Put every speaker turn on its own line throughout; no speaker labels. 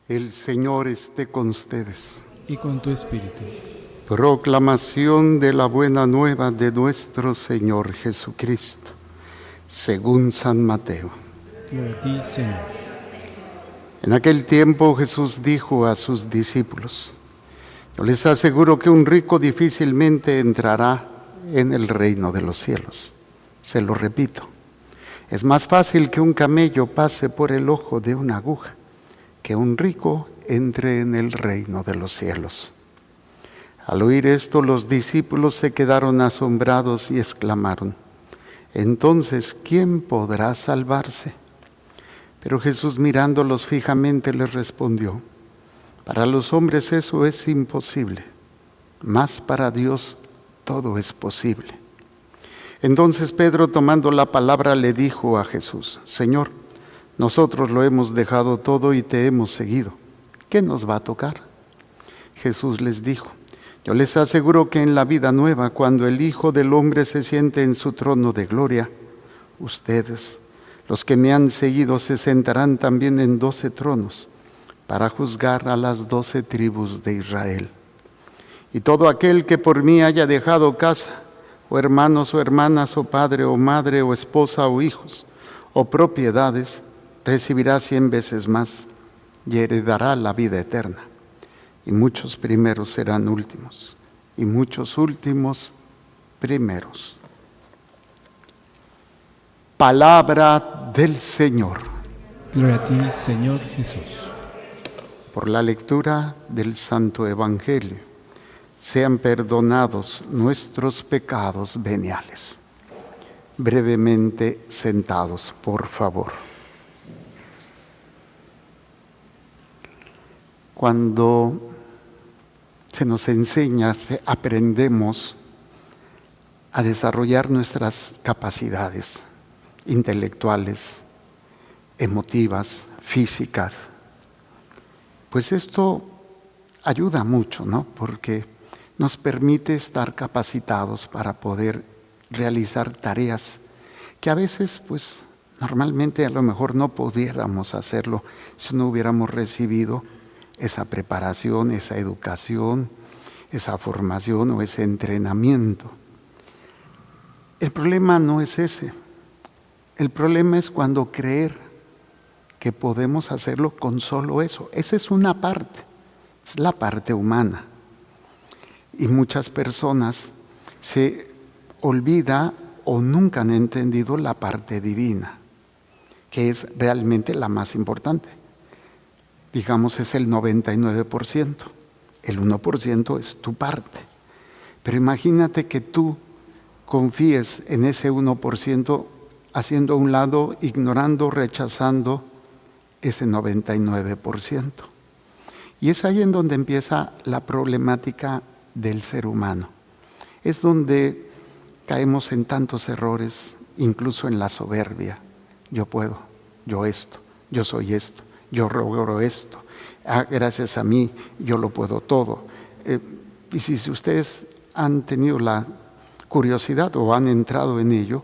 El Señor esté con ustedes.
Y con tu espíritu.
Proclamación de la buena nueva de nuestro Señor Jesucristo, según San Mateo.
Gloria a ti, Señor.
En aquel tiempo Jesús dijo a sus discípulos: yo les aseguro que un rico difícilmente entrará en el reino de los cielos. Se lo repito, es más fácil que un camello pase por el ojo de una aguja, que un rico entre en el reino de los cielos. Al oír esto, los discípulos se quedaron asombrados y exclamaron: entonces, ¿quién podrá salvarse? Pero Jesús, mirándolos fijamente, les respondió: para los hombres eso es imposible, mas para Dios todo es posible. Entonces Pedro, tomando la palabra, le dijo a Jesús: Señor, nosotros lo hemos dejado todo y te hemos seguido. ¿Qué nos va a tocar? Jesús les dijo: yo les aseguro que en la vida nueva, cuando el Hijo del Hombre se siente en su trono de gloria, ustedes, los que me han seguido, se sentarán también en 12 tronos para juzgar a las 12 tribus de Israel. Y todo aquel que por mí haya dejado casa, o hermanos o hermanas, o padre o madre, o esposa o hijos, o propiedades, recibirá 100 veces más y heredará la vida eterna. Y muchos primeros serán últimos, y muchos últimos primeros. Palabra del Señor.
Gloria a ti, Señor Jesús.
Por la lectura del Santo Evangelio, sean perdonados nuestros pecados veniales. Brevemente sentados, por favor. Cuando se nos enseña, aprendemos a desarrollar nuestras capacidades intelectuales, emotivas, físicas. Pues esto ayuda mucho, ¿no? Porque nos permite estar capacitados para poder realizar tareas que a veces, pues, normalmente a lo mejor no pudiéramos hacerlo si no hubiéramos recibido esa preparación, esa educación, esa formación o ese entrenamiento. El problema no es ese. El problema es cuando creer que podemos hacerlo con solo eso. Esa es una parte, es la parte humana. Y muchas personas se olvidan o nunca han entendido la parte divina, que es realmente la más importante. Digamos, es el 99%. El 1% es tu parte. Pero imagínate que tú confíes en ese 1%, haciendo a un lado, ignorando, rechazando ese 99%. Y es ahí en donde empieza la problemática del ser humano. Es donde caemos en tantos errores, incluso en la soberbia. Yo puedo, yo esto, yo soy esto, yo logro esto, gracias a mí yo lo puedo todo. Y si ustedes han tenido la curiosidad o han entrado en ello,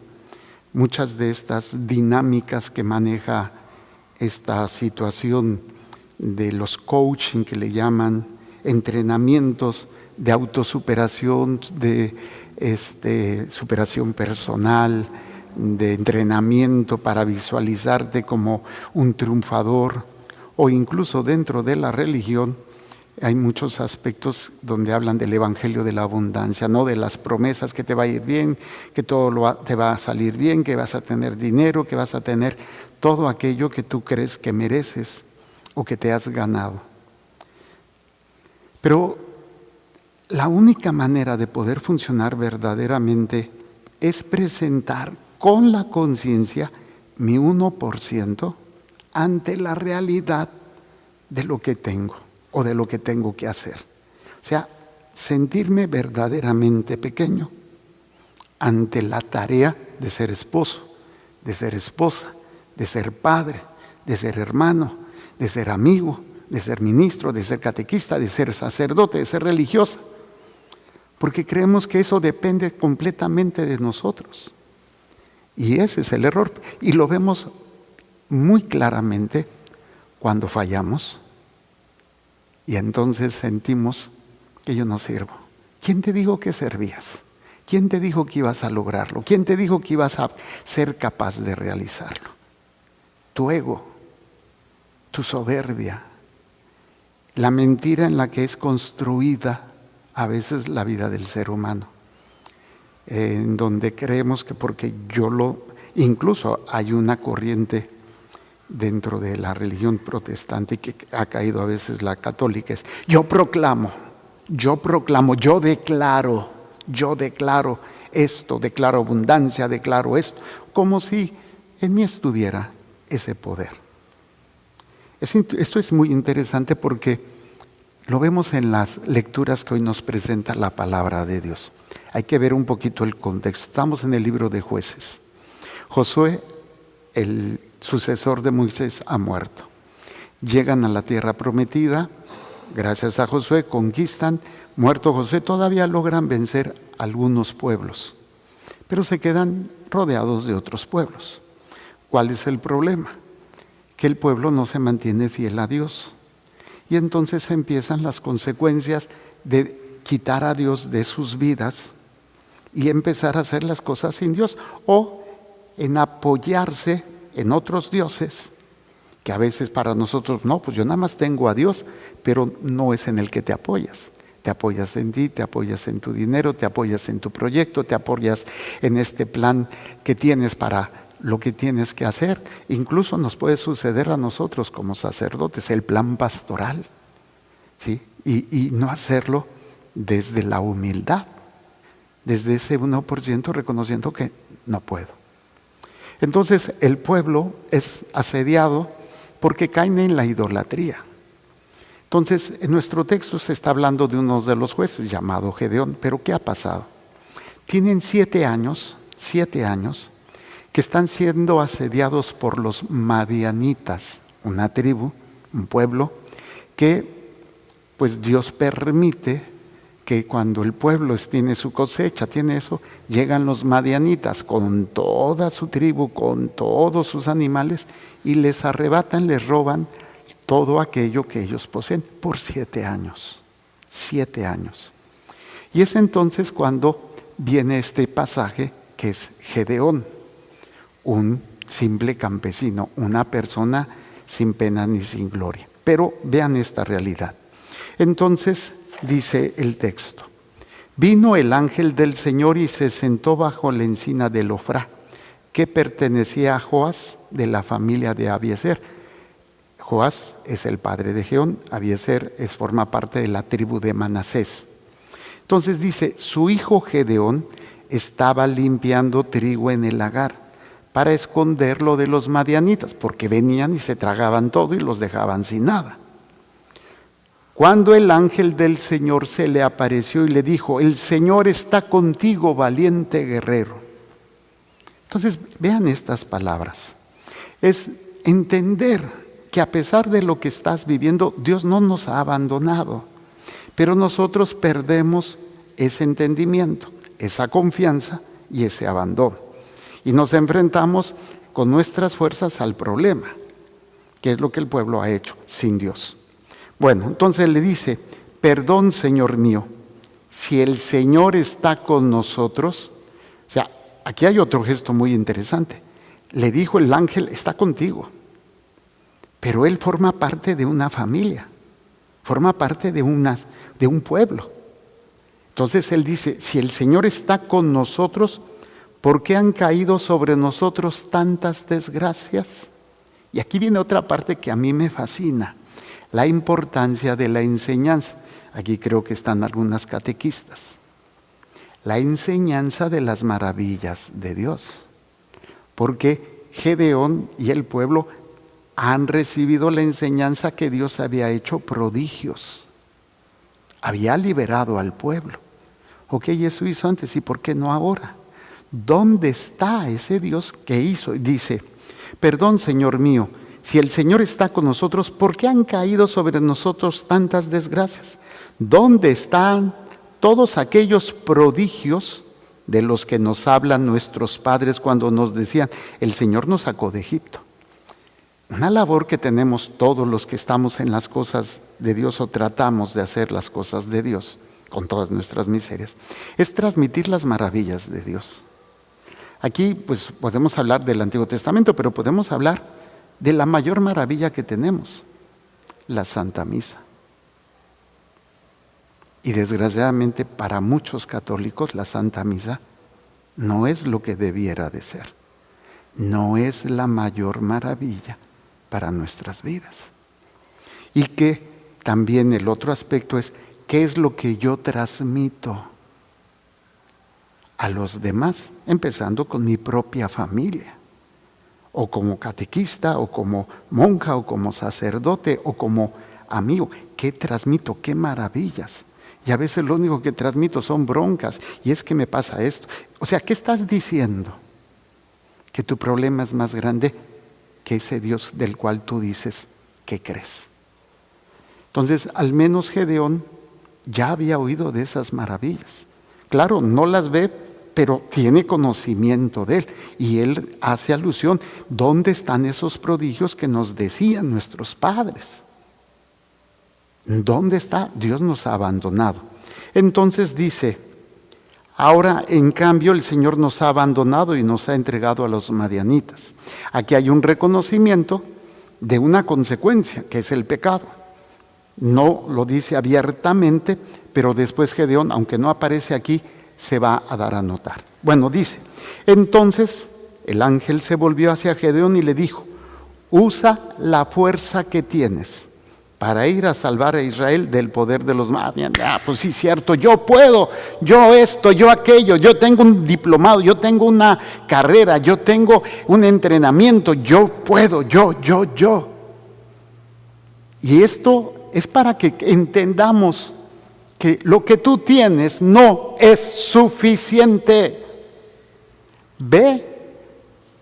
muchas de estas dinámicas que maneja esta situación de los coaching, que le llaman entrenamientos de autosuperación, de superación personal, de entrenamiento para visualizarte como un triunfador, o incluso dentro de la religión hay muchos aspectos donde hablan del evangelio de la abundancia, no de las promesas que te va a ir bien, que todo te va a salir bien, que vas a tener dinero, que vas a tener todo aquello que tú crees que mereces o que te has ganado. Pero la única manera de poder funcionar verdaderamente es presentar con la conciencia mi 1% ante la realidad de lo que tengo o de lo que tengo que hacer. O sea, sentirme verdaderamente pequeño ante la tarea de ser esposo, de ser esposa, de ser padre, de ser hermano, de ser amigo, de ser ministro, de ser catequista, de ser sacerdote, de ser religiosa. Porque creemos que eso depende completamente de nosotros. Y ese es el error. Y lo vemos muy claramente cuando fallamos, Y entonces sentimos que yo no sirvo. ¿Quién te dijo que servías? ¿Quién te dijo que ibas a lograrlo? ¿Quién te dijo que ibas a ser capaz de realizarlo? Tu ego, tu soberbia, la mentira en la que es construida a veces la vida del ser humano, en donde creemos que porque incluso hay una corriente dentro de la religión protestante que ha caído a veces la católica, es yo proclamo, yo declaro esto, declaro abundancia, declaro esto, como si en mí estuviera ese poder. Esto es muy interesante porque lo vemos en las lecturas que hoy nos presenta la palabra de Dios. Hay que ver un poquito el contexto. Estamos en el libro de Jueces. Josué, el sucesor de Moisés, ha muerto. Llegan a la tierra prometida, gracias a Josué, conquistan. Muerto Josué, todavía logran vencer algunos pueblos, pero se quedan rodeados de otros pueblos. ¿Cuál es el problema? Que el pueblo no se mantiene fiel a Dios. Y entonces empiezan las consecuencias de quitar a Dios de sus vidas y empezar a hacer las cosas sin Dios, o en apoyarse en otros dioses, que a veces para nosotros, no, pues yo nada más tengo a Dios, pero no es en el que te apoyas. Te apoyas en ti, te apoyas en tu dinero, te apoyas en tu proyecto, te apoyas en este plan que tienes para lo que tienes que hacer. Incluso nos puede suceder a nosotros como sacerdotes, el plan pastoral, ¿sí? Y no hacerlo desde la humildad, desde ese 1% reconociendo que no puedo. Entonces el pueblo es asediado porque caen en la idolatría. Entonces en nuestro texto se está hablando de uno de los jueces llamado Gedeón, pero ¿qué ha pasado? Tienen 7 años que están siendo asediados por los madianitas, una tribu, un pueblo, que pues Dios permite que cuando el pueblo tiene su cosecha, tiene eso, llegan los madianitas con toda su tribu, con todos sus animales, y les arrebatan, les roban todo aquello que ellos poseen por 7 años. 7 años. Y es entonces cuando viene este pasaje que es Gedeón, un simple campesino, una persona sin pena ni sin gloria. Pero vean esta realidad. Entonces dice el texto: vino el ángel del Señor y se sentó bajo la encina del Ofrá, que pertenecía a Joás, de la familia de Abiezer. Joás es el padre de Gedeón, Abiezer forma parte de la tribu de Manasés. Entonces dice, su hijo Gedeón estaba limpiando trigo en el lagar para esconderlo de los madianitas, porque venían y se tragaban todo y los dejaban sin nada. Cuando el ángel del Señor se le apareció y le dijo, el Señor está contigo, valiente guerrero. Entonces vean estas palabras. Es entender que a pesar de lo que estás viviendo, Dios no nos ha abandonado, pero nosotros perdemos ese entendimiento, esa confianza y ese abandono. Y nos enfrentamos con nuestras fuerzas al problema, que es lo que el pueblo ha hecho sin Dios. Bueno, entonces le dice, perdón, Señor mío, si el Señor está con nosotros. O sea, aquí hay otro gesto muy interesante. Le dijo el ángel, está contigo. Pero él forma parte de una familia, forma parte de un pueblo. Entonces él dice, si el Señor está con nosotros, ¿por qué han caído sobre nosotros tantas desgracias? Y aquí viene otra parte que a mí me fascina, la importancia de la enseñanza. Aquí creo que están algunas catequistas. La enseñanza de las maravillas de Dios. Porque Gedeón y el pueblo han recibido la enseñanza que Dios había hecho prodigios. Había liberado al pueblo. Ok, eso hizo antes, ¿y por qué no ahora? ¿Dónde está ese Dios que hizo? Dice, perdón, Señor mío, si el Señor está con nosotros, ¿por qué han caído sobre nosotros tantas desgracias? ¿Dónde están todos aquellos prodigios de los que nos hablan nuestros padres cuando nos decían, el Señor nos sacó de Egipto? Una labor que tenemos todos los que estamos en las cosas de Dios o tratamos de hacer las cosas de Dios con todas nuestras miserias, es transmitir las maravillas de Dios. Aquí pues podemos hablar del Antiguo Testamento, pero podemos hablar de la mayor maravilla que tenemos, la Santa Misa. Y desgraciadamente para muchos católicos la Santa Misa no es lo que debiera de ser. No es la mayor maravilla para nuestras vidas. Y que también el otro aspecto es, ¿qué es lo que yo transmito a los demás? Empezando con mi propia familia, o como catequista, o como monja, o como sacerdote, o como amigo. ¿Qué transmito? ¿Qué maravillas? Y a veces lo único que transmito son broncas, y es que me pasa esto. O sea, ¿qué estás diciendo? Que tu problema es más grande que ese Dios del cual tú dices que crees. Entonces, al menos Gedeón ya había oído de esas maravillas. Claro, no las ve, pero tiene conocimiento de él. Y él hace alusión, ¿dónde están esos prodigios que nos decían nuestros padres? ¿Dónde está? Dios nos ha abandonado. Entonces dice, ahora en cambio el Señor nos ha abandonado y nos ha entregado a los madianitas. Aquí hay un reconocimiento de una consecuencia, que es el pecado. No lo dice abiertamente, pero después Gedeón, aunque no aparece aquí, se va a dar a notar. Bueno, dice, entonces el ángel se volvió hacia Gedeón y le dijo, usa la fuerza que tienes para ir a salvar a Israel del poder de los madianitas. Pues sí, cierto, yo puedo, yo esto, yo aquello, yo tengo un diplomado, yo tengo una carrera, yo tengo un entrenamiento, yo puedo, yo. Y esto es para que entendamos que lo que tú tienes no es suficiente. Ve,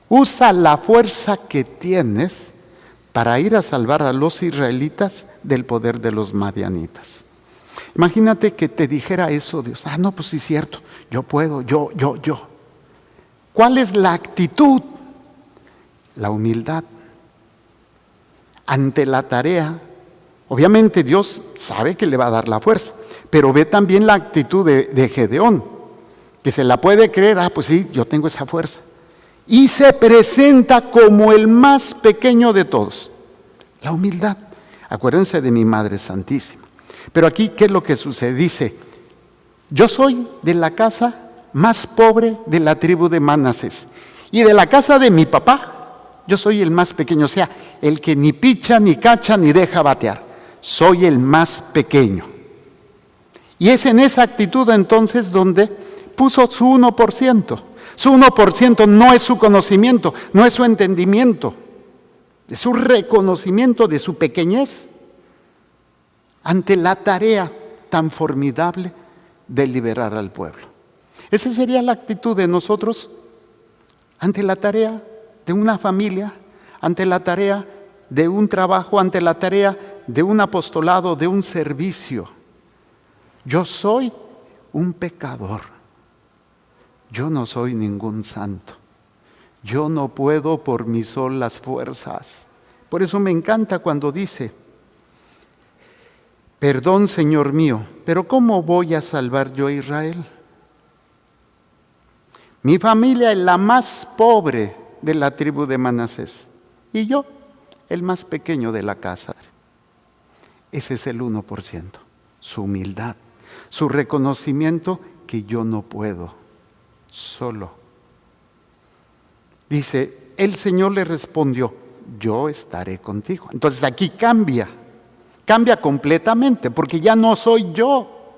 usa la fuerza que tienes para ir a salvar a los israelitas del poder de los madianitas. Imagínate que te dijera eso Dios. No, pues sí es cierto, yo puedo, yo. ¿Cuál es la actitud? La humildad. Ante la tarea, obviamente Dios sabe que le va a dar la fuerza, pero ve también la actitud de Gedeón, que se la puede creer, pues sí, yo tengo esa fuerza. Y se presenta como el más pequeño de todos. La humildad. Acuérdense de mi Madre Santísima. Pero aquí, ¿qué es lo que sucede? Dice, yo soy de la casa más pobre de la tribu de Manasés. Y de la casa de mi papá, yo soy el más pequeño. O sea, el que ni picha, ni cacha, ni deja batear. Soy el más pequeño. Y es en esa actitud entonces donde puso su 1%. Su 1% no es su conocimiento, no es su entendimiento, es su reconocimiento de su pequeñez ante la tarea tan formidable de liberar al pueblo. Esa sería la actitud de nosotros ante la tarea de una familia, ante la tarea de un trabajo, ante la tarea de un apostolado, de un servicio. Yo soy un pecador. Yo no soy ningún santo. Yo no puedo por mis solas fuerzas. Por eso me encanta cuando dice, perdón, Señor mío, pero ¿cómo voy a salvar yo a Israel? Mi familia es la más pobre de la tribu de Manasés y yo, el más pequeño de la casa. Ese es el 1%, su humildad, su reconocimiento que yo no puedo solo. Dice, el Señor le respondió, yo estaré contigo. Entonces aquí cambia completamente, porque ya no soy yo.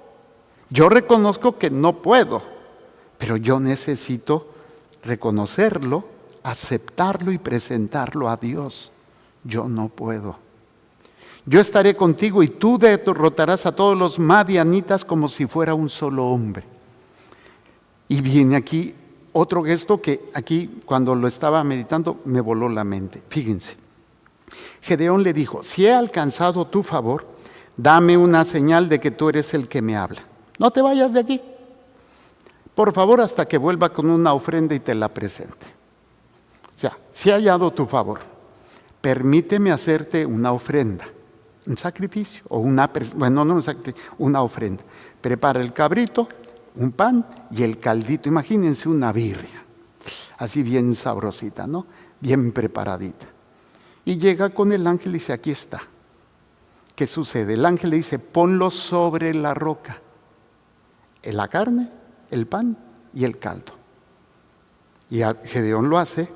Yo reconozco que no puedo, pero yo necesito reconocerlo, aceptarlo y presentarlo a Dios. Yo no puedo. Yo estaré contigo y tú derrotarás a todos los madianitas como si fuera un solo hombre. Y viene aquí otro gesto que aquí cuando lo estaba meditando me voló la mente. Fíjense, Gedeón le dijo, si he alcanzado tu favor, dame una señal de que tú eres el que me habla. No te vayas de aquí, por favor, hasta que vuelva con una ofrenda y te la presente. O sea, si he hallado tu favor, permíteme hacerte una ofrenda, un sacrificio, o una ofrenda. Prepara el cabrito, un pan y el caldito. Imagínense una birria, así bien sabrosita, ¿no? Bien preparadita. Y llega con el ángel y dice, aquí está. ¿Qué sucede? El ángel le dice, ponlo sobre la roca. La carne, el pan y el caldo. Y Gedeón lo hace.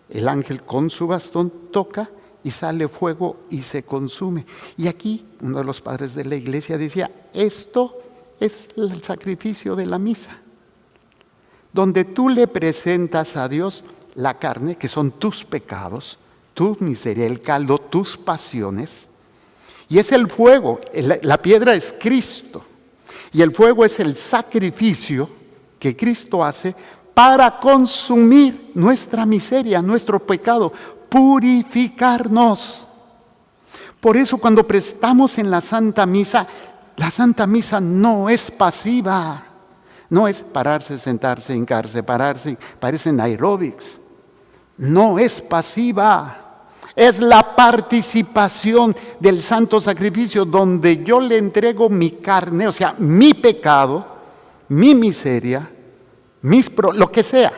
El ángel con su bastón toca y sale fuego y se consume. Y aquí uno de los padres de la iglesia decía, esto es el sacrificio de la misa, donde tú le presentas a Dios la carne, que son tus pecados, tu miseria, el caldo, tus pasiones, y es el fuego, la piedra es Cristo, y el fuego es el sacrificio que Cristo hace para consumir nuestra miseria, nuestro pecado, purificarnos. Por eso cuando prestamos en la Santa Misa no es pasiva, no es pararse, sentarse, hincarse, pararse, parecen aeróbics. No es pasiva, es la participación del santo sacrificio donde yo le entrego mi carne, o sea, mi pecado, mi miseria, lo que sea,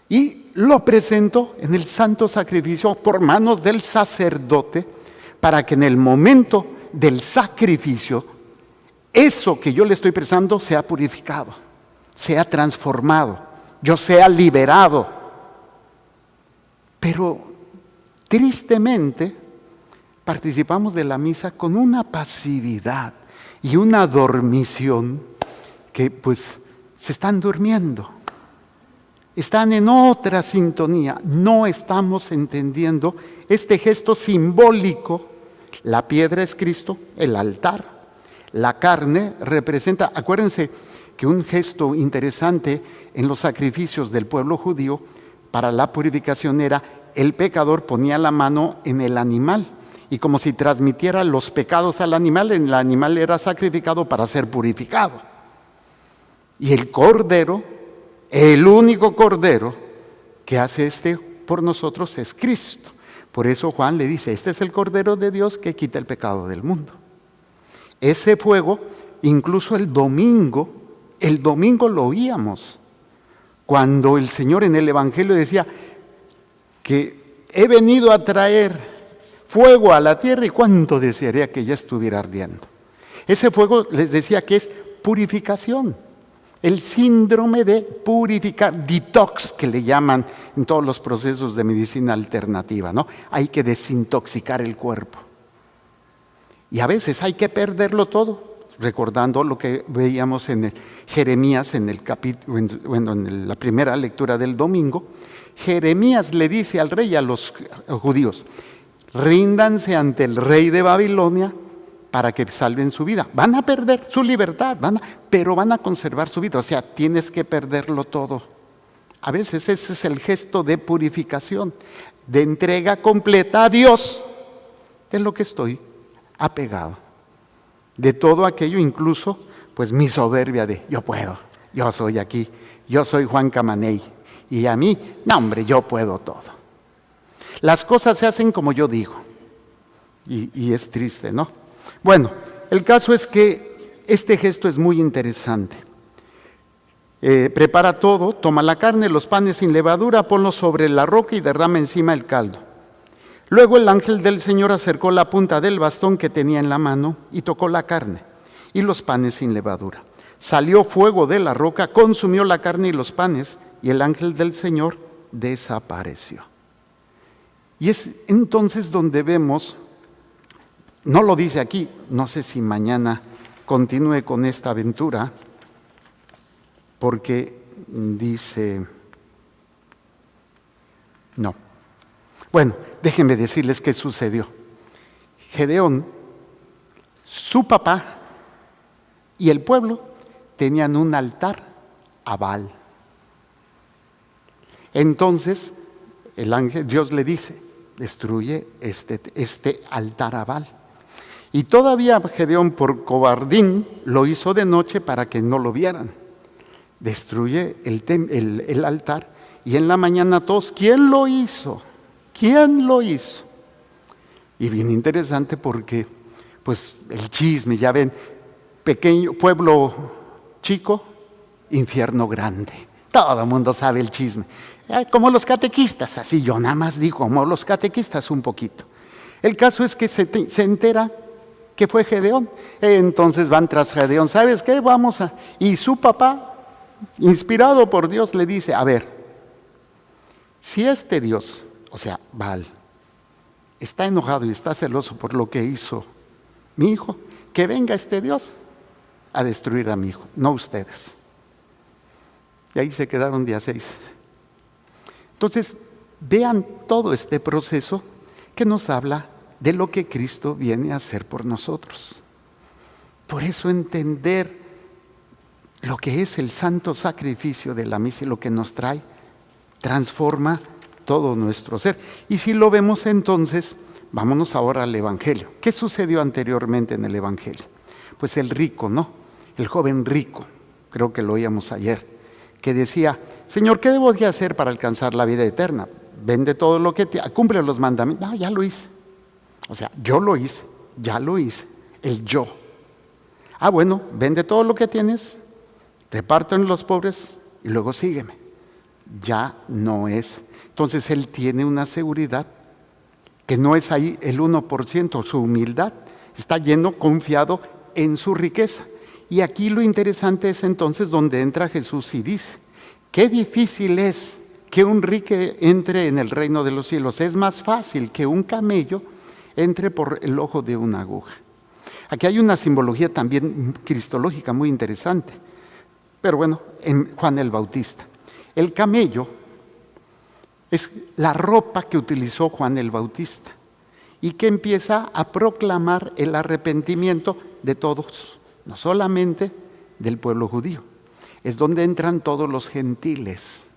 y lo presento en el santo sacrificio por manos del sacerdote para que en el momento del sacrificio eso que yo le estoy prestando sea purificado, sea transformado, yo sea liberado. Pero tristemente participamos de la misa con una pasividad y una dormición que pues se están durmiendo, están en otra sintonía, no estamos entendiendo este gesto simbólico. La piedra es Cristo, el altar, la carne representa, acuérdense que un gesto interesante en los sacrificios del pueblo judío para la purificación era el pecador ponía la mano en el animal y como si transmitiera los pecados al animal, el animal era sacrificado para ser purificado. Y el cordero, el único cordero que hace por nosotros es Cristo. Por eso Juan le dice, este es el cordero de Dios que quita el pecado del mundo. Ese fuego, incluso el domingo lo oíamos, cuando el Señor en el Evangelio decía que he venido a traer fuego a la tierra y cuánto desearía que ya estuviera ardiendo. Ese fuego les decía que es purificación. El síndrome de purificar, detox que le llaman en todos los procesos de medicina alternativa, ¿no? Hay que desintoxicar el cuerpo. Y a veces hay que perderlo todo, recordando lo que veíamos en Jeremías, en la primera lectura del domingo. Jeremías le dice al rey y a los judíos, ríndanse ante el rey de Babilonia para que salven su vida. Van a perder su libertad, pero van a conservar su vida. O sea, tienes que perderlo todo. A veces ese es el gesto de purificación, de entrega completa a Dios de lo que estoy apegado. De todo aquello, incluso, pues mi soberbia de yo puedo, yo soy aquí, yo soy Juan Camaney. Y a mí, no hombre, yo puedo todo. Las cosas se hacen como yo digo. Y es triste, ¿no? Bueno, el caso es que este gesto es muy interesante. Prepara todo, toma la carne, los panes sin levadura, ponlos sobre la roca y derrama encima el caldo. Luego el ángel del Señor acercó la punta del bastón que tenía en la mano y tocó la carne y los panes sin levadura. Salió fuego de la roca, consumió la carne y los panes, y el ángel del Señor desapareció. Y es entonces donde vemos, no lo dice aquí, no sé si mañana continúe con esta aventura, porque dice, no. Bueno, déjenme decirles qué sucedió. Gedeón, su papá y el pueblo tenían un altar a Baal. Entonces, el ángel, Dios le dice, destruye este altar a Baal. Y todavía Gedeón, por cobardín, lo hizo de noche para que no lo vieran. Destruye el altar y en la mañana todos, ¿quién lo hizo? ¿Quién lo hizo? Y bien interesante porque, pues, el chisme, ya ven, pequeño, pueblo chico, infierno grande. Todo el mundo sabe el chisme. Como los catequistas, así yo nada más digo, como los catequistas un poquito. El caso es que se entera que fue Gedeón. Entonces van tras Gedeón. ¿Sabes qué? Y su papá, inspirado por Dios, le dice, a ver, si este Dios, o sea, Baal, está enojado y está celoso por lo que hizo mi hijo, que venga este Dios a destruir a mi hijo, no ustedes. Y ahí se quedaron día 6. Entonces, vean todo este proceso que nos habla de lo que Cristo viene a hacer por nosotros. Por eso entender lo que es el santo sacrificio de la misa y lo que nos trae, transforma todo nuestro ser. Y si lo vemos entonces, vámonos ahora al Evangelio. ¿Qué sucedió anteriormente en el Evangelio? Pues el rico, ¿no? El joven rico, creo que lo oíamos ayer, que decía, Señor, ¿qué debo de hacer para alcanzar la vida eterna? Vende todo lo que cumple los mandamientos. No, ya lo hice. O sea, yo lo hice, ya lo hice, el yo. Bueno, vende todo lo que tienes, reparto en los pobres y luego sígueme. Ya no es. Entonces él tiene una seguridad que no es ahí el 1%, su humildad. Está lleno, confiado en su riqueza. Y aquí lo interesante es entonces donde entra Jesús y dice, qué difícil es que un rico entre en el reino de los cielos. Es más fácil que un camello entre por el ojo de una aguja. Aquí hay una simbología también cristológica muy interesante. Pero bueno, en Juan el Bautista. El camello es la ropa que utilizó Juan el Bautista y que empieza a proclamar el arrepentimiento de todos, no solamente del pueblo judío. Es donde entran todos los gentiles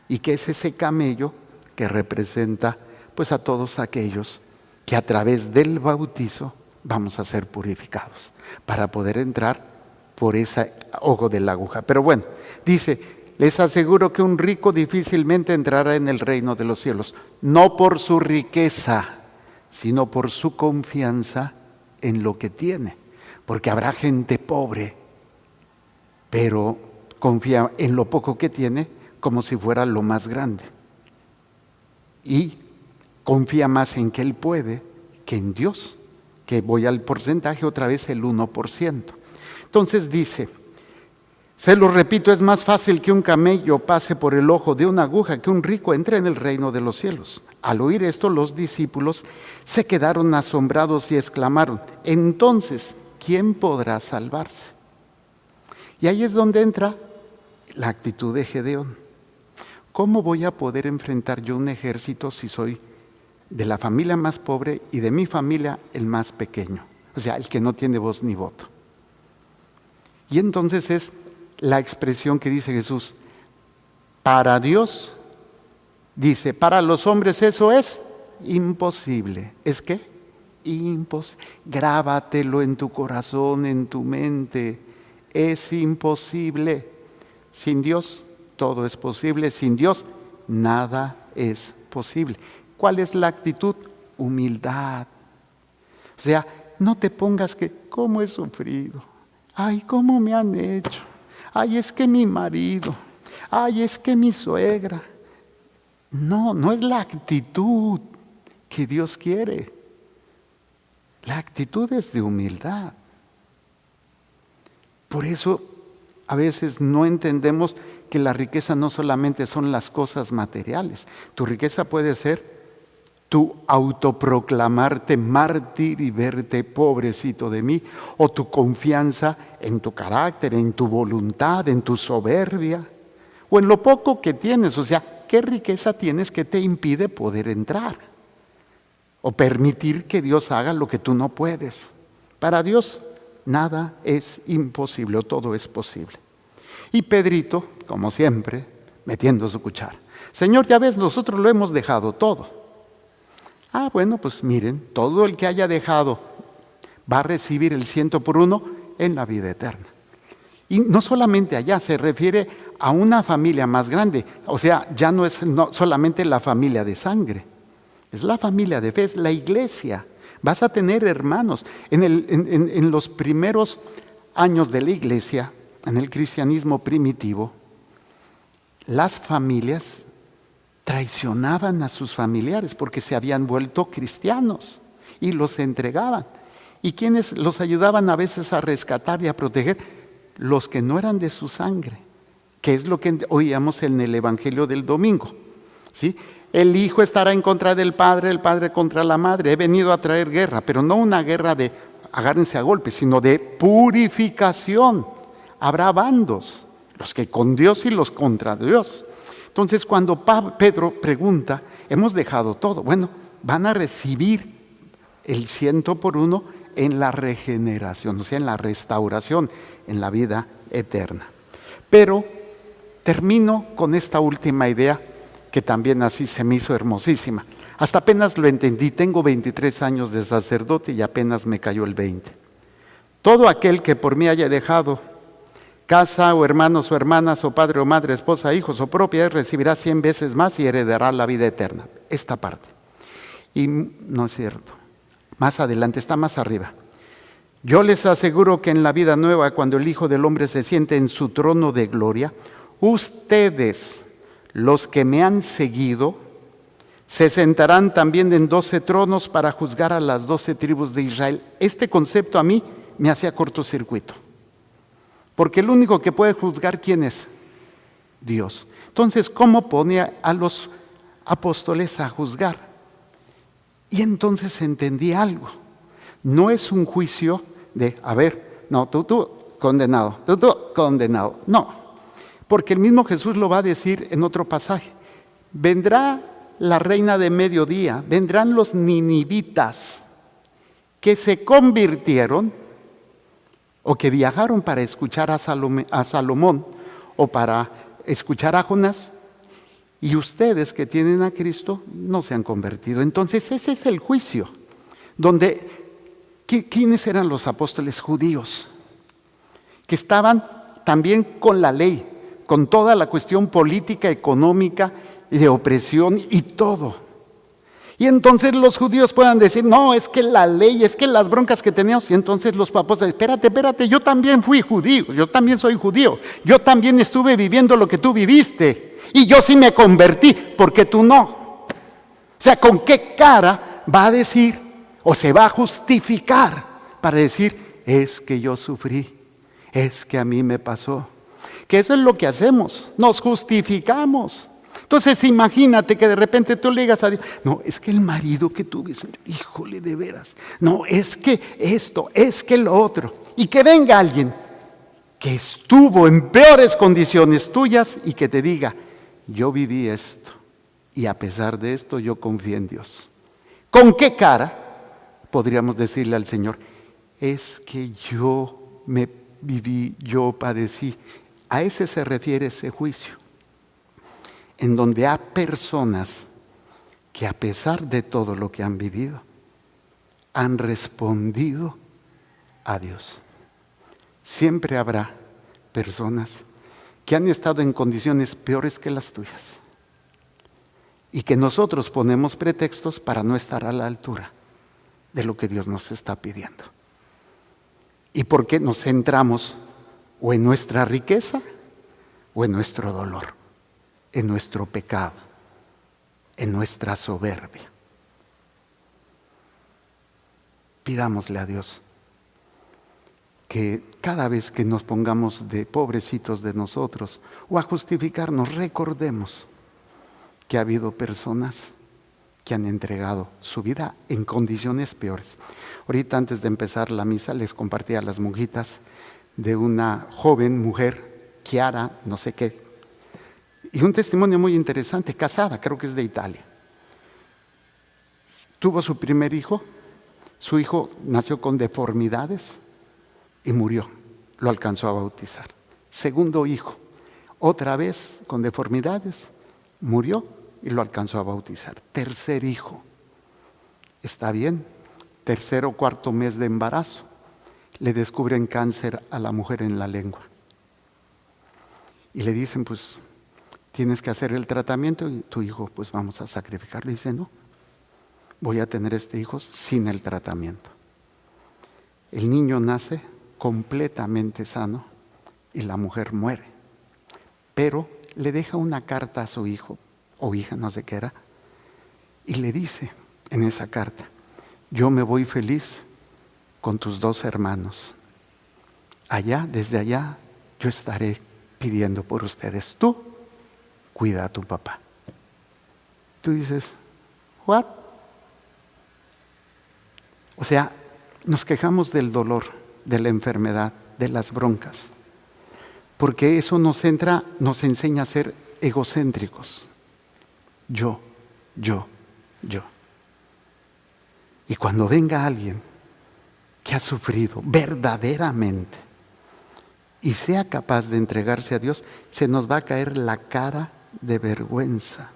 y que es ese camello que representa pues a todos aquellos que a través del bautizo vamos a ser purificados para poder entrar por ese ojo de la aguja. Pero bueno, dice, les aseguro que un rico difícilmente entrará en el reino de los cielos, no por su riqueza, sino por su confianza en lo que tiene. Porque habrá gente pobre, pero confía en lo poco que tiene como si fuera lo más grande. Y confía más en que él puede que en Dios, que voy al porcentaje otra vez, el 1%. Entonces dice, se lo repito, es más fácil que un camello pase por el ojo de una aguja que un rico entre en el reino de los cielos. Al oír esto, los discípulos se quedaron asombrados y exclamaron, entonces, ¿quién podrá salvarse? Y ahí es donde entra la actitud de Gedeón. ¿Cómo voy a poder enfrentar yo un ejército si soy de la familia más pobre y de mi familia el más pequeño? O sea, el que no tiene voz ni voto. Y entonces es la expresión que dice Jesús, para Dios, dice, para los hombres eso es imposible. ¿Es qué? Imposible. Grábatelo en tu corazón, en tu mente. Es imposible. Sin Dios todo es posible. Sin Dios nada es posible. ¿Cuál es la actitud? Humildad. O sea, no te pongas que, ¿cómo he sufrido? Ay, ¿cómo me han hecho? Ay, es que mi marido. Ay, es que mi suegra. No, no es la actitud que Dios quiere. La actitud es de humildad. Por eso a veces no entendemos que la riqueza no solamente son las cosas materiales. Tu riqueza puede ser tu autoproclamarte mártir y verte pobrecito de mí, o tu confianza en tu carácter, en tu voluntad, en tu soberbia, o en lo poco que tienes. O sea, ¿qué riqueza tienes que te impide poder entrar? O permitir que Dios haga lo que tú no puedes. Para Dios nada es imposible, o todo es posible. Y Pedrito, como siempre, metiendo su cuchara. Señor, ya ves, nosotros lo hemos dejado todo. Bueno, pues miren, todo el que haya dejado va a recibir el 100 por 1 en la vida eterna. Y no solamente allá, se refiere a una familia más grande. O sea, ya no es solamente la familia de sangre, Es la familia de fe, es la iglesia. Vas a tener hermanos. En los primeros años de la iglesia, en el cristianismo primitivo, las familias traicionaban a sus familiares porque se habían vuelto cristianos y los entregaban. ¿Y quiénes los ayudaban a veces a rescatar y a proteger? Los que no eran de su sangre, que es lo que oíamos en el Evangelio del domingo, ¿sí? El hijo estará en contra del padre, el padre contra la madre. He venido a traer guerra, pero no una guerra de agárrense a golpes, sino de purificación. Habrá bandos, los que con Dios y los contra Dios. Entonces, cuando Pedro pregunta, hemos dejado todo. Bueno, van a recibir el 100 por 1 en la regeneración, o sea, en la restauración, en la vida eterna. Pero termino con esta última idea, que también así se me hizo hermosísima. Hasta apenas lo entendí, tengo 23 años de sacerdote y apenas me cayó el 20. Todo aquel que por mí haya dejado casa o hermanos o hermanas o padre o madre, esposa, hijos o propiedad, recibirá 100 veces más y heredará la vida eterna. Esta parte. Y no es cierto. Más adelante, está más arriba. Yo les aseguro que en la vida nueva, cuando el Hijo del Hombre se siente en su trono de gloria, ustedes, los que me han seguido, se sentarán también en 12 tronos para juzgar a las 12 tribus de Israel. Este concepto a mí me hacía cortocircuito. Porque el único que puede juzgar, ¿quién es? Dios. Entonces, ¿cómo pone a los apóstoles a juzgar? Y entonces entendí algo. No es un juicio de, a ver, no, tú, condenado, tú, condenado. No, porque el mismo Jesús lo va a decir en otro pasaje. Vendrá la reina de mediodía, vendrán los ninivitas que se convirtieron o que viajaron para escuchar a Salomón o para escuchar a Jonás, y ustedes que tienen a Cristo no se han convertido. Entonces ese es el juicio, donde ¿quiénes eran los apóstoles judíos? Que estaban también con la ley, con toda la cuestión política, económica y de opresión y todo. Y entonces los judíos puedan decir, no, es que la ley, es que las broncas que teníamos. Y entonces los apóstoles, espérate, yo también fui judío, yo también soy judío, yo también estuve viviendo lo que tú viviste. Y yo sí me convertí, porque tú no. O sea, ¿con qué cara va a decir o se va a justificar para decir, es que yo sufrí, es que a mí me pasó? Que eso es lo que hacemos, nos justificamos. Entonces imagínate que de repente tú le digas a Dios, no, es que el marido que tuve, híjole, de veras, no, es que esto, es que lo otro. Y que venga alguien que estuvo en peores condiciones tuyas y que te diga, yo viví esto y a pesar de esto yo confié en Dios. ¿Con qué cara podríamos decirle al Señor, es que yo me viví, yo padecí? A ese se refiere ese juicio, en donde hay personas que a pesar de todo lo que han vivido, han respondido a Dios. Siempre habrá personas que han estado en condiciones peores que las tuyas y que nosotros ponemos pretextos para no estar a la altura de lo que Dios nos está pidiendo. ¿Y por qué nos centramos o en nuestra riqueza o en nuestro dolor, en nuestro pecado, en nuestra soberbia? Pidámosle a Dios que cada vez que nos pongamos de pobrecitos de nosotros o a justificarnos, recordemos que ha habido personas que han entregado su vida en condiciones peores. Ahorita antes de empezar la misa les compartí a las monjitas de una joven mujer, Chiara, no sé qué, y un testimonio muy interesante, casada, creo que es de Italia. Tuvo su primer hijo, su hijo nació con deformidades y murió, lo alcanzó a bautizar. Segundo hijo, otra vez con deformidades, murió y lo alcanzó a bautizar. Tercer hijo, está bien, tercer o cuarto mes de embarazo, le descubren cáncer a la mujer en la lengua. Y le dicen, pues, tienes que hacer el tratamiento y tu hijo, pues vamos a sacrificarlo. Y dice, no, voy a tener este hijo sin el tratamiento. El niño nace completamente sano y la mujer muere. Pero le deja una carta a su hijo o hija, no sé qué era, y le dice en esa carta: yo me voy feliz con tus 2 hermanos. Desde allá, yo estaré pidiendo por ustedes. Tú cuida a tu papá. Tú dices, ¿what? O sea, nos quejamos del dolor, de la enfermedad, de las broncas, porque eso nos enseña a ser egocéntricos. Yo. Y cuando venga alguien que ha sufrido verdaderamente y sea capaz de entregarse a Dios, se nos va a caer la cara de vergüenza.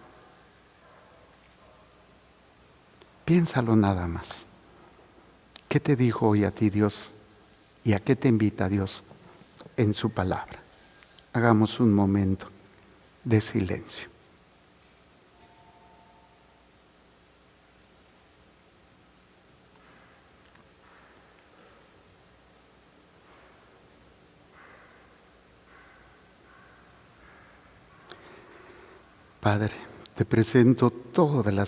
Piénsalo nada más. ¿Qué te dijo hoy a ti Dios? ¿Y a qué te invita Dios en su palabra? Hagamos un momento de silencio. Padre, te presento todas las